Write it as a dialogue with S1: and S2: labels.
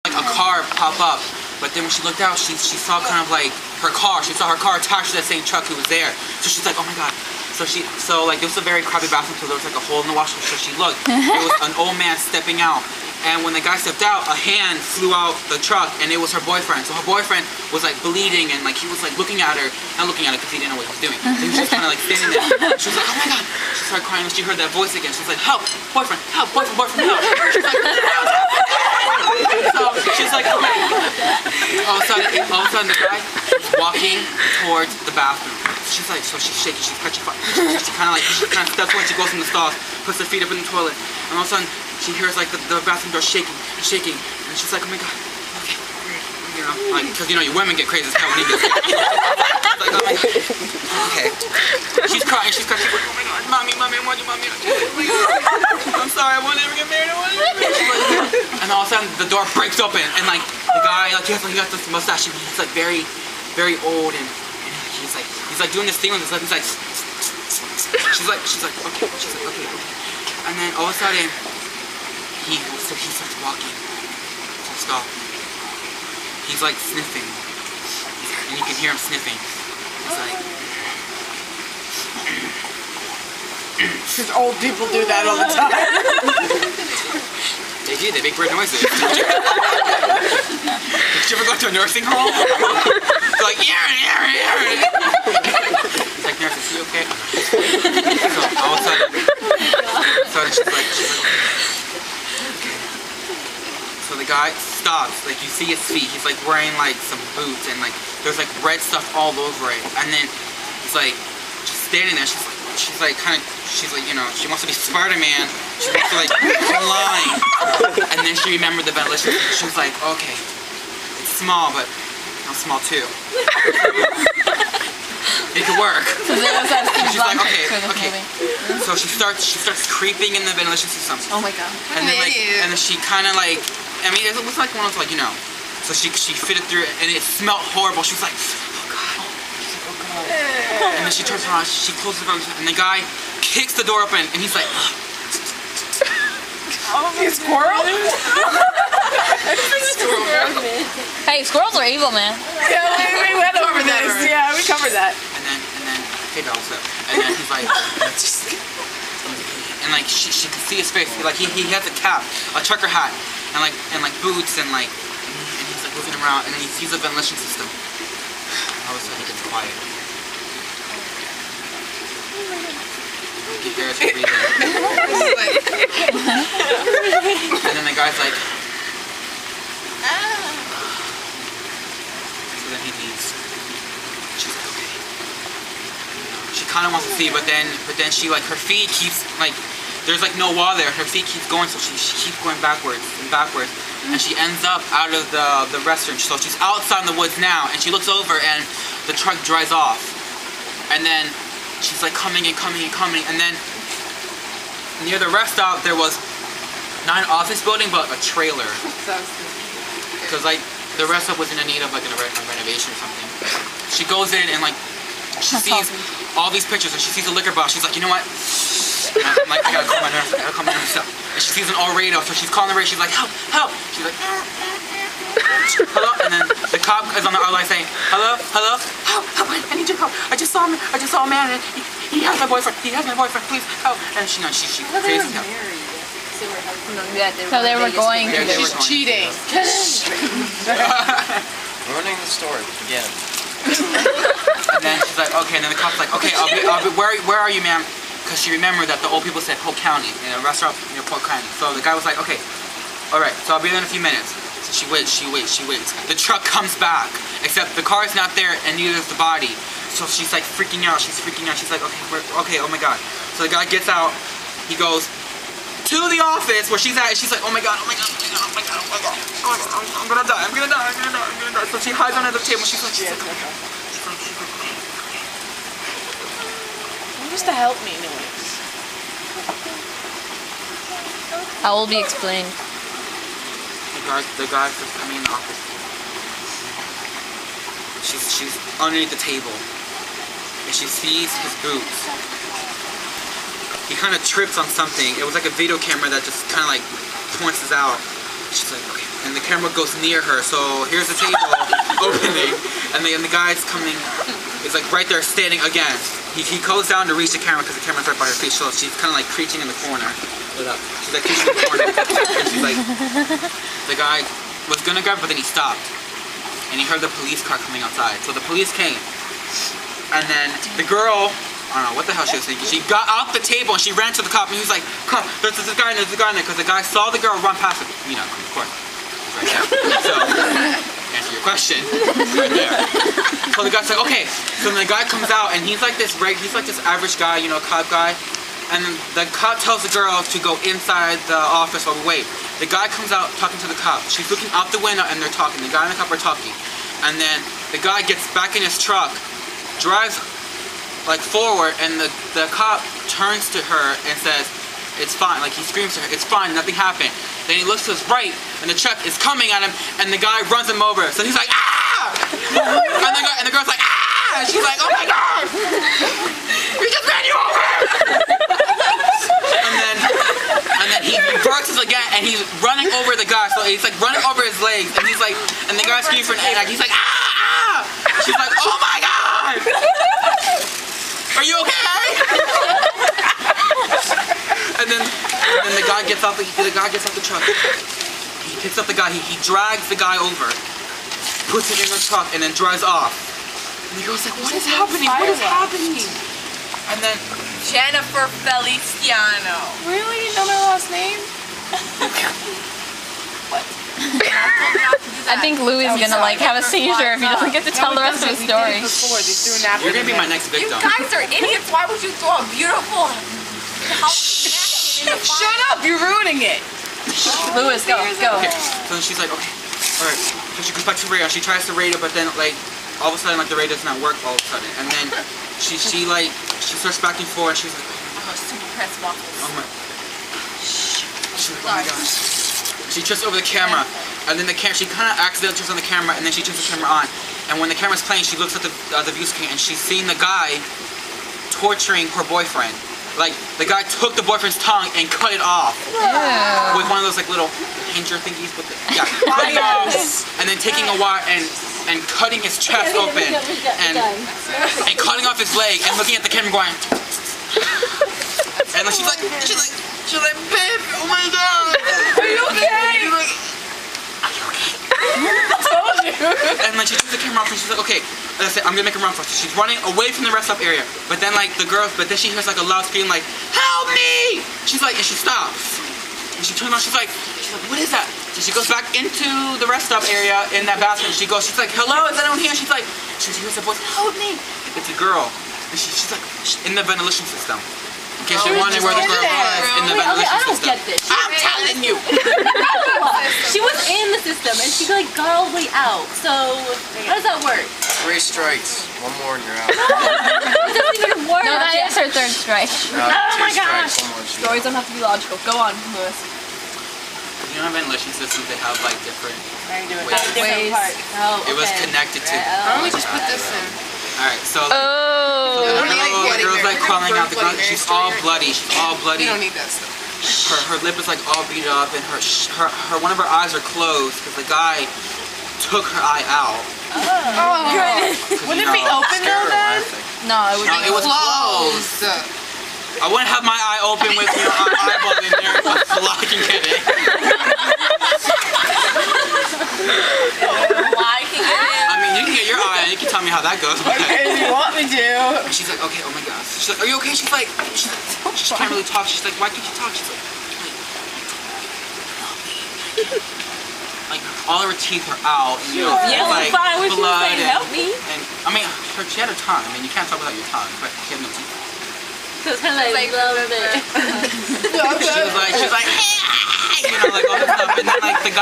S1: like a car pop up, but then when she looked out, she saw kind of like her car. She saw her car attached to that same truck who was there. So she's like, oh my god. So like it was a very crappy bathroom, so there was like a hole in the washer. So she looked. It was an old man stepping out. And when the guy stepped out, a hand flew out the truck, and it was her boyfriend. So her boyfriend was like bleeding, and like he was like looking at her, not looking at her because he didn't know what he was doing. He was just kind of like standing there. She was like, oh my god. She started crying when she heard that voice again. She was like, help, boyfriend, help, boyfriend, help. She's like, so she's like, okay. All of a sudden the guy was walking towards the bathroom. She's like, so she's shaking, she's petrified. She kind of steps when she goes in the stalls, puts her feet up in the toilet, and all of a sudden she hears like the bathroom door shaking, and she's like, oh my god, okay, you know, like, because you know, you women get crazy as hell when he gets crazy. She's like, oh my god, okay. She's crying, she's like, oh my god, mommy, I want you, mommy. Oh my god, I'm sorry, I won't ever get married, And all of a sudden the door breaks open, and like the guy, like he got this mustache, he's like very, very old, and he's like doing this thing with his lip. He's like, she's like, okay, okay. And then all of a sudden, he starts walking. Stop. He's like sniffing, and you can hear him sniffing. He's like,
S2: because old people do that all the time.
S1: they do. They make weird noises. Did you ever go to a nursing home? It's like, it's like, nurse, is he okay? So all of a sudden she's like, okay. So the guy stops, like you see his feet, he's like wearing like some boots, and like there's like red stuff all over it, and then he's like just standing there. She's like you know, she wants to be Spider-Man. She wants to like line, and then she remembered the ventilation. She was like, okay, it's small, but I'm small too. It could work. She's like, okay. So she starts creeping in the ventilation system.
S2: Oh my god.
S1: And then she kind of like, I mean, it was like one of those, like, you know. So she fitted through it, and it smelled horrible. She was like, oh god. She's like, oh god. And then she turns around, she closes the ventilation, and the guy kicks the door open, and he's like,
S2: you squirrel?
S3: Hey, squirrels are evil, man.
S2: Yeah, we went over this. Yeah, we covered that.
S1: And then, hey, also. And then he's like, and like she could see his face. Like he has a cap, a trucker hat, and like boots, and he's like moving around, and then he sees the ventilation system. All of a sudden he gets quiet. You can hear us breathing. And then the guy's like, so then he leaves. She's like, okay. She kind of wants to see, but then she, like, her feet keeps, like, there's like no wall there. Her feet keeps going, so she keeps going backwards and backwards, and she ends up out of the restroom. So she's outside in the woods now, and she looks over, and the truck dries off, and then she's like coming, and then near the rest stop there was not an office building but a trailer, because like the rest stop was in need of like a renovation or something. She goes in, and like she sees all these pictures, and she sees a liquor bottle. She's like, you know what? I'm like, I gotta call my nurse. And she sees an old radio, so she's calling the radio. She's like, help, help. She's like, hello, and then the cop is on the other line saying, hello, help, I need your help. I just saw a man, and he has my boyfriend. Please help. And she crazy help.
S3: So they were going.
S2: She's cheating.
S4: Ruining the story again.
S1: And then she's like, okay, and then the cop's like, okay, I'll be where are you, ma'am? Because she remembered that the old people said Polk County, in a restaurant near Polk County. So the guy was like, okay, alright, so I'll be there in a few minutes. So she waits. The truck comes back, except the car is not there, and neither is the body. So she's like freaking out. She's like, okay, oh my god. So the guy gets out, he goes to the office where she's at, and she's like, oh my god, I'm gonna die. So she hides under the table, she's like,
S2: What was the help me noise?
S3: I will be explained.
S1: The guy was coming in the office. She's underneath the table, and she sees his boots. He kind of trips on something. It was like a video camera that just kind of like points us out. She's like, okay. and the camera goes near her. So here's the table opening, and the guy's coming. Is like right there standing again. He goes down to reach the camera because the camera's right by her face. So she's kind of like creaching in the corner. Look up. She's like creaching in the corner. And she's like, the guy was gonna grab, but then he stopped, and he heard the police car coming outside. So the police came, and then the girl. I don't know what the hell she was thinking. She got off the table and she ran to the cop and he was like, "Cop, there's this guy in there, because the guy saw the girl run past him. You know, of course. Right there. So, answer your question. Right there. So the guy's like, okay. So then the guy comes out and he's like this average guy, you know, cop guy. And the cop tells the girl to go inside the office while we wait. The guy comes out talking to the cop. She's looking out the window and they're talking. The guy and the cop are talking. And then the guy gets back in his truck, drives like forward, and the cop turns to her and says, "It's fine." Like he screams to her, "It's fine, nothing happened." Then he looks to his right and the truck is coming at him and the guy runs him over. So he's like, "Ah!" and the girl's like, "Ah!" And she's like, "Oh my god! He just ran you over!" and then he reverses again and he's running over the guy. So he's like running over his legs and he's like, and the guy's screaming for an egg. Like he's like, "Ah! Ah!" She's like, "Oh my god! Are you okay?" and then the guy gets off the truck. He picks up the guy. He drags the guy over, puts it in the truck, and then drives off. And the girl's like, "What is happening? What is happening?" And then
S2: Jennifer Feliciano.
S3: Really? You know their last name? I think Louis is gonna like have a seizure if he doesn't get to tell the rest of the story.
S1: you're gonna be my next
S2: You
S1: victim.
S2: guys are idiots. Why would you throw a beautiful Shut up! You're ruining it.
S3: Louis, go.
S1: Okay, so then she's like, okay, alright. So she goes back to the radio. She tries to radio, but then like all of a sudden like the radio does not work all of a sudden. And then she starts back and forth. She's like,
S2: Super pressed waffles.
S1: oh my. She's like, oh my gosh. She trips over the camera, and then she kind of accidentally turns on the camera, and then she turns the camera on. And when the camera's playing, she looks at the view screen, and she's seeing the guy torturing her boyfriend. Like the guy took the boyfriend's tongue and cut it off with one of those like little hinger thingies. With the, yeah, cutting off, and then taking a wire and cutting his chest open, and cutting off his leg, and looking at the camera going. And she's like, babe, oh my god!
S2: Are you okay?
S1: She's like, are you okay? I told you. And then she turns the camera off and she's like, okay, that's it, I'm gonna make a run for it. So she's running away from the rest stop area. But then like but then she hears like a loud scream like, help me! She's like, and she stops. And she turns around, she's like, what is that? So she goes back into the rest stop area in that bathroom. She's like, hello, is that on here? She's like, she hears a voice, help me! It's a girl. And she's like, in the ventilation system. In case you're wondering where the girl was, in the ventilation
S5: I don't
S1: system.
S5: get this.
S1: I'm telling you!
S5: She was in the system and she like got all the way out. So how does that work?
S4: 3 strikes. 1 more and you're out.
S5: It doesn't even work.
S3: No, that is her third strike.
S4: No,
S5: my
S4: 2
S5: gosh.
S4: strikes. 1 more. She's
S5: Stories don't have to be logical. Go on, Louis.
S1: You know, ventilation systems, they have like different
S5: Different parts. Oh,
S1: It was
S5: okay.
S1: connected to.
S2: Why don't we just put this in?
S1: Alright, so
S3: Oh.
S1: the girl's like crawling out. She's all bloody. She's all bloody.
S2: You don't need that stuff.
S1: Her lip is like all beat up, and her one of her eyes are closed because the guy took her eye out.
S2: Oh, wouldn't it be open though then?
S3: No, it would
S1: No,
S3: be
S1: it was closed. I wouldn't have my eye open with your eyeball in there. I'm fucking kidding.
S2: Why can't you?
S1: I mean, you can get your eye, and you can tell me how that goes. But
S2: Okay, if you want me to.
S1: and she's like, okay, oh my god. She's like, are you okay? She can't really talk. She's like, why can't you talk? She's like all of her teeth are out. And, you know,
S5: Yeah,
S1: like
S5: fine. When she was
S1: blood
S5: saying, help me.
S1: and I mean, she had her tongue. I mean, you can't talk without your tongue, but she had no teeth.
S5: So it's kind of like love it.
S1: She was like, hey, you know, like all this stuff, and then like the guy.